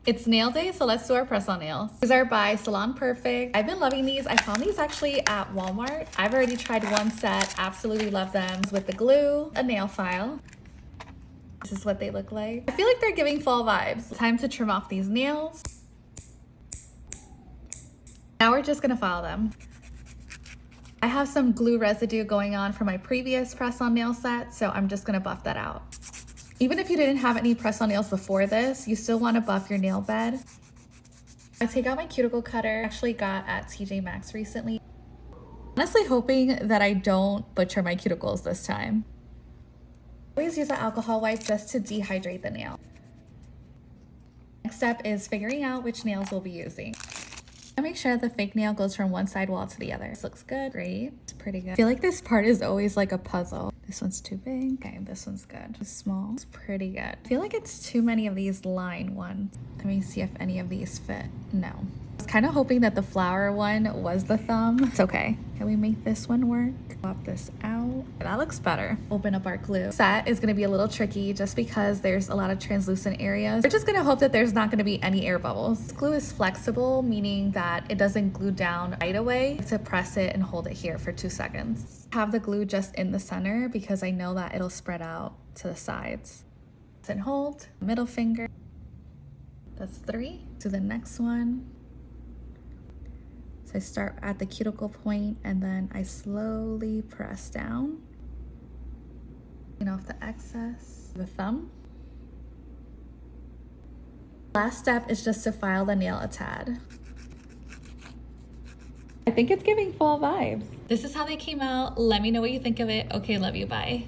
It's nail day, so let's do our press-on nails. These are by Salon Perfect. I've been loving these. I found these actually at Walmart. I've already tried one set, absolutely love them. With the glue, a nail file. This is what they look like. I feel like they're giving fall vibes. Time to trim off these nails. Now we're just gonna file them. I have some glue residue going on from my previous press-on nail set, so I'm just gonna buff that out. Even if you didn't have any press-on nails before this, you still want to buff your nail bed. I take out my cuticle cutter. I actually got at TJ Maxx recently. Honestly hoping that I don't butcher my cuticles this time. I always use an alcohol wipe just to dehydrate the nail. Next step is figuring out which nails we'll be using. I make sure the fake nail goes from one side wall to the other. This looks good. Great. It's pretty good. I feel like this part is always like a puzzle. This one's too big. Okay, this one's good. Too small. It's pretty good. I feel like it's too many of these line ones. Let me see if any of these fit. No. I was kind of hoping that the flower one was the thumb. It's okay. Can we make this one work? Pop this out. That looks better. Open up our glue. Set is going to be a little tricky just because there's a lot of translucent areas. We're just going to hope that there's not going to be any air bubbles. This glue is flexible, meaning that it doesn't glue down right away. To press it and hold it here for 2 seconds. Have the glue just in the center because I know that it'll spread out to the sides. And hold. Middle finger. That's 3. To the next one. I start at the cuticle point and then I slowly press down. Taking off the excess. The thumb. Last step is just to file the nail a tad. I think it's giving fall vibes. This is how they came out. Let me know what you think of it. Okay, love you. Bye.